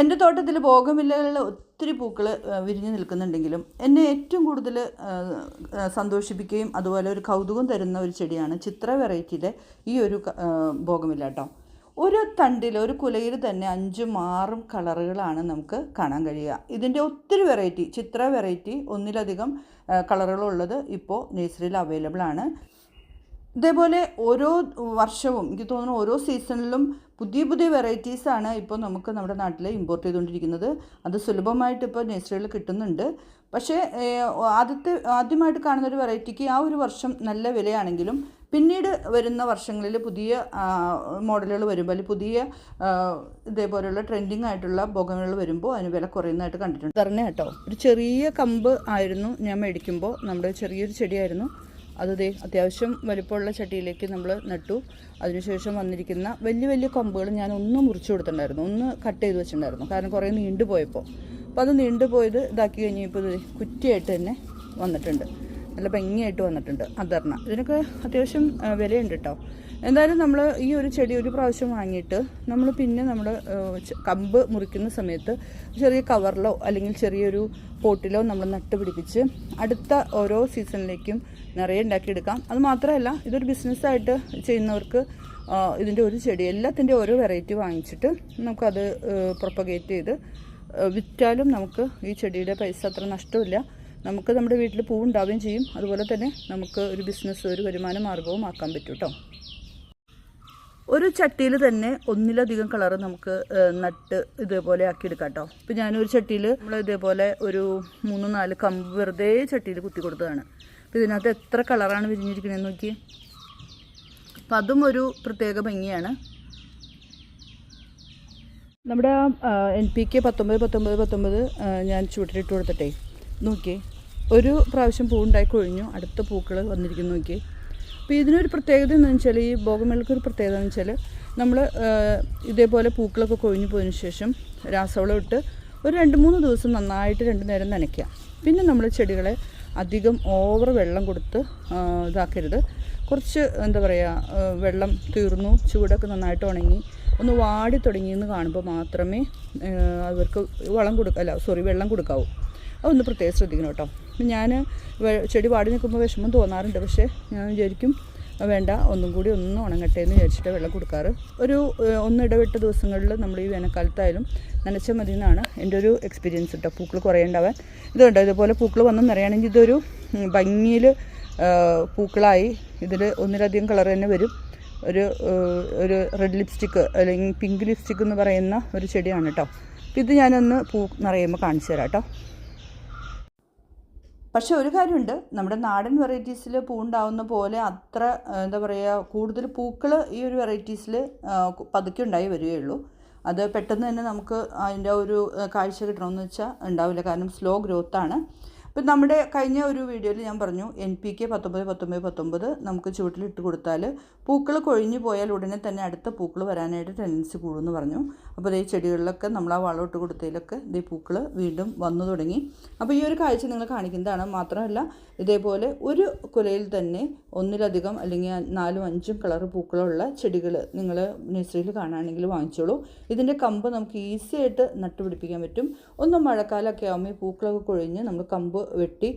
എൻ്റെ തോട്ടത്തിൽ ബോഗൺവില്ലകളിൽ ഒത്തിരി പൂക്കൾ വിരിഞ്ഞ് നിൽക്കുന്നുണ്ടെങ്കിലും എന്നെ ഏറ്റവും കൂടുതൽ സന്തോഷിപ്പിക്കുകയും അതുപോലെ ഒരു കൗതുകം തരുന്ന ഒരു ചെടിയാണ് ചിത്ര വെറൈറ്റിയിലെ ഈ ഒരു ബോഗൺവില്ല കേട്ടോ. ഒരു തണ്ടിൽ ഒരു കുലയിൽ തന്നെ 5ഉം 6ഉം കളറുകളാണ് നമുക്ക് കാണാൻ കഴിയുക. ഇതിൻ്റെ ഒത്തിരി വെറൈറ്റി, ചിത്ര വെറൈറ്റി ഒന്നിലധികം കളറുകളുള്ളത് ഇപ്പോൾ നഴ്സറിയിൽ അവൈലബിൾ ആണ്. ഇതേപോലെ ഓരോ വർഷവും എനിക്ക് തോന്നുന്നു ഓരോ സീസണിലും പുതിയ പുതിയ വെറൈറ്റീസാണ് ഇപ്പോൾ നമുക്ക് നമ്മുടെ നാട്ടിൽ ഇമ്പോർട്ട് ചെയ്തുകൊണ്ടിരിക്കുന്നത്. അത് സുലഭമായിട്ട് ഇപ്പോൾ നഴ്സറികളിൽ കിട്ടുന്നുണ്ട്. പക്ഷേ ആദ്യമായിട്ട് കാണുന്ന ഒരു വെറൈറ്റിക്ക് ആ ഒരു വർഷം നല്ല വിലയാണെങ്കിലും പിന്നീട് വരുന്ന വർഷങ്ങളിൽ പുതിയ മോഡലുകൾ വരുമ്പോൾ അല്ലെങ്കിൽ പുതിയ ഇതേപോലെയുള്ള ട്രെൻഡിങ് ആയിട്ടുള്ള ബോഗൺവില്ലകൾ വരുമ്പോൾ അതിന് വില കുറയുന്നതായിട്ട് കണ്ടിട്ടുണ്ട്. പറഞ്ഞ കേട്ടോ, ഒരു ചെറിയ കമ്പ് ആയിരുന്നു ഞാൻ മേടിക്കുമ്പോൾ, നമ്മുടെ ചെറിയൊരു ചെടിയായിരുന്നു അത്. അത്യാവശ്യം വലിപ്പമുള്ള ചട്ടിയിലേക്ക് നമ്മൾ നട്ടു. അതിനുശേഷം വന്നിരിക്കുന്ന വലിയ വലിയ കമ്പുകൾ ഞാൻ ഒന്ന് മുറിച്ച് കൊടുത്തിട്ടുണ്ടായിരുന്നു, ഒന്ന് കട്ട് ചെയ്ത് വെച്ചിട്ടുണ്ടായിരുന്നു. കാരണം കുറേ നീണ്ടു പോയപ്പോൾ. അപ്പോൾ അത് നീണ്ടു പോയത് ഇതാക്കി കഴിഞ്ഞപ്പോൾ ഇത് കുറ്റിയായിട്ട് തന്നെ വന്നിട്ടുണ്ട്, നല്ല ഭംഗിയായിട്ട് വന്നിട്ടുണ്ട്. അതർണ ഇതിനൊക്കെ അത്യാവശ്യം വിലയുണ്ട് കേട്ടോ. എന്തായാലും നമ്മൾ ഈ ഒരു ചെടി ഒരു പ്രാവശ്യം വാങ്ങിയിട്ട് നമ്മൾ പിന്നെ നമ്മൾ കമ്പ് മുറിക്കുന്ന സമയത്ത് ചെറിയ കവറിലോ അല്ലെങ്കിൽ ചെറിയൊരു പോട്ടിലോ നമ്മൾ നട്ടുപിടിപ്പിച്ച് അടുത്ത ഓരോ സീസണിലേക്കും നിറയെ ഉണ്ടാക്കിയെടുക്കാം. അത് മാത്രമല്ല, ഇതൊരു ബിസിനസ്സായിട്ട് ചെയ്യുന്നവർക്ക് ഇതിൻ്റെ ഒരു ചെടി എല്ലാത്തിൻ്റെ ഓരോ വെറൈറ്റി വാങ്ങിച്ചിട്ട് നമുക്കത് പ്രൊപ്പഗേറ്റ് ചെയ്ത് വിറ്റാലും നമുക്ക് ഈ ചെടിയുടെ പൈസ അത്ര നഷ്ടമില്ല. നമുക്ക് നമ്മുടെ വീട്ടിൽ പൂവുണ്ടാവുകയും ചെയ്യും. അതുപോലെ തന്നെ നമുക്ക് ഒരു ബിസിനസ്, ഒരു വരുമാന മാർഗവും ആക്കാൻ പറ്റും കേട്ടോ. ഒരു ചട്ടിയിൽ തന്നെ ഒന്നിലധികം കളറ് നമുക്ക് നട്ട് ഇതേപോലെ ആക്കിയെടുക്കാം കേട്ടോ. ഇപ്പം ഞാനൊരു ചട്ടിയിൽ നമ്മൾ ഇതേപോലെ ഒരു 3-4 കമ്പ് വെറുതെ ചട്ടിയിൽ കുത്തി കൊടുത്തതാണ്. അപ്പോൾ ഇതിനകത്ത് എത്ര കളറാണ് വിരിഞ്ഞിരിക്കണമെന്ന് നോക്കി. അപ്പം അതും ഒരു പ്രത്യേക ഭംഗിയാണ്. നമ്മുടെ NPK 19 ഞാൻ ചുവട്ടിലിട്ട് കൊടുത്തിട്ടേ നോക്കിയേ, ഒരു പ്രാവശ്യം പൂവുണ്ടായി കൊഴിഞ്ഞു, അടുത്ത പൂക്കൾ വന്നിരിക്കുന്നു നോക്കിയേ. അപ്പോൾ ഇതിനൊരു പ്രത്യേകത എന്ന് വെച്ചാൽ, ഈ ബോഗൺവില്ലയ്ക്കൊരു പ്രത്യേകത എന്ന് വെച്ചാൽ, നമ്മൾ ഇതേപോലെ പൂക്കളൊക്കെ കൊഴിഞ്ഞു പോയതിന് ശേഷം രാസവളം ഇട്ട് ഒരു 2-3 ദിവസം നന്നായിട്ട് 2 നേരം നനയ്ക്കുക. പിന്നെ നമ്മൾ ചെടികളെ അധികം ഓവർ വെള്ളം കൊടുത്ത് ഇതാക്കരുത്. കുറച്ച് എന്താ പറയുക, വെള്ളം തീർന്നു, ചൂടൊക്കെ നന്നായിട്ട് ഉണങ്ങി ഒന്ന് വാടി തുടങ്ങിയെന്ന് കാണുമ്പോൾ മാത്രമേ അവർക്ക് വെള്ളം കൊടുക്കാവൂ. അതൊന്ന് പ്രത്യേകം ശ്രദ്ധിക്കണം കേട്ടോ. ഞാൻ ചെടി വാടി നിൽക്കുമ്പോൾ വിഷമം തോന്നാറുണ്ട്. പക്ഷേ ഞാൻ വിചാരിക്കും വേണ്ട, ഒന്നും കൂടി ഒന്ന് ഉണങ്ങട്ടെ എന്ന് വിചാരിച്ചിട്ട് വെള്ളം കൊടുക്കാറ്. ഒരു ഇടവിട്ട ദിവസങ്ങളിൽ നമ്മൾ ഈ വേനൽക്കാലത്തായാലും നനച്ചാൽ മതി എന്നാണ് എൻ്റെ ഒരു എക്സ്പീരിയൻസ് കേട്ടോ. പൂക്കൾ കുറേ ഉണ്ടാവാൻ ഇതുണ്ടോ, ഇതുപോലെ പൂക്കൾ വന്ന് നിറയണമെങ്കിൽ ഇതൊരു ഭംഗിയിൽ പൂക്കളായി ഇതിൽ ഒന്നിലധികം കളർ തന്നെ വരും. ഒരു റെഡ് ലിപ്സ്റ്റിക്ക് അല്ലെങ്കിൽ പിങ്ക് ലിപ്സ്റ്റിക്ക് എന്ന് പറയുന്ന ഒരു ചെടിയാണ് കേട്ടോ. ഇത് ഞാനൊന്ന് പൂ നിറയുമ്പോൾ കാണിച്ചു തരാം കേട്ടോ. പക്ഷേ ഒരു കാര്യമുണ്ട്, നമ്മുടെ നാടൻ വെറൈറ്റീസിൽ പൂവുണ്ടാവുന്ന പോലെ അത്ര എന്താ പറയുക, കൂടുതൽ പൂക്കൾ ഈ ഒരു വെറൈറ്റീസിൽ പതുക്കെ ഉണ്ടായി വരികയുള്ളൂ. അത് പെട്ടെന്ന് തന്നെ നമുക്ക് അതിൻ്റെ ഒരു കാഴ്ച കിട്ടണമെന്ന് വെച്ചാൽ ഉണ്ടാവില്ല. കാരണം സ്ലോ ഗ്രോത്താണ്. ഇപ്പം നമ്മുടെ കഴിഞ്ഞ ഒരു വീഡിയോയിൽ ഞാൻ പറഞ്ഞു NPK 19 നമുക്ക് ചുവട്ടിലിട്ട് കൊടുത്താൽ പൂക്കൾ കൊഴിഞ്ഞു പോയാൽ ഉടനെ തന്നെ അടുത്ത പൂക്കൾ വരാനായിട്ട് ടെൻഡൻസി കൂടുമെന്ന് പറഞ്ഞു. അപ്പോൾ ഈ ചെടികളിലൊക്കെ നമ്മൾ ആ വളം ഇട്ട് കൊടുത്തതിലൊക്കെ ഇതേ പൂക്കൾ വീണ്ടും വന്നു തുടങ്ങി. അപ്പോൾ ഈ ഒരു കാഴ്ച നിങ്ങൾ കാണിക്കുന്നതാണ്. മാത്രമല്ല, ഇതേപോലെ ഒരു കുലയിൽ തന്നെ ഒന്നിലധികം അല്ലെങ്കിൽ 4-5 കളർ പൂക്കളുള്ള ചെടികൾ നിങ്ങൾ നഴ്സറിയിൽ കാണുകയാണെങ്കിൽ വാങ്ങിച്ചോളൂ. ഇതിൻ്റെ കമ്പ് നമുക്ക് ഈസി ആയിട്ട് നട്ടുപിടിപ്പിക്കാൻ പറ്റും. ഒന്ന് മഴക്കാലമൊക്കെ ആകുമ്പോൾ ഈ പൂക്കളൊക്കെ കൊഴിഞ്ഞ് നമ്മൾ കമ്പ് വെട്ടി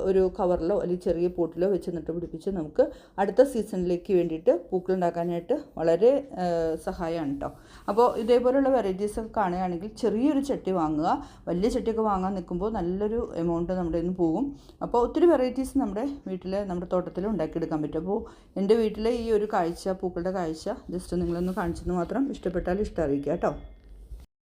ഒരു കവറിലോ അല്ലെങ്കിൽ ചെറിയ പോട്ടിലോ വെച്ച് നട്ടുപിടിപ്പിച്ച് നമുക്ക് അടുത്ത സീസണിലേക്ക് വേണ്ടിയിട്ട് പൂക്കൾ ഉണ്ടാക്കാനായിട്ട് വളരെ സഹായമാണ് കേട്ടോ. അപ്പോൾ ഇതേപോലെയുള്ള വെറൈറ്റീസൊക്കെ കാണുകയാണെങ്കിൽ ചെറിയൊരു ചട്ടി വാങ്ങുക. വലിയ ചട്ടിയൊക്കെ വാങ്ങാൻ നിൽക്കുമ്പോൾ നല്ലൊരു എമൗണ്ട് നമ്മുടെ നിന്ന് പോകും. അപ്പോൾ ഒത്തിരി വെറൈറ്റീസ് നമ്മുടെ തോട്ടത്തിൽ ഉണ്ടാക്കിയെടുക്കാൻ പറ്റും. അപ്പോൾ എൻ്റെ വീട്ടിലെ ഈ ഒരു കാഴ്ച, പൂക്കളുടെ കാഴ്ച ജസ്റ്റ് നിങ്ങളൊന്ന് കാണിച്ചെന്ന് മാത്രം. ഇഷ്ടപ്പെട്ടാൽ ഇഷ്ടം അറിയിക്കുക കേട്ടോ.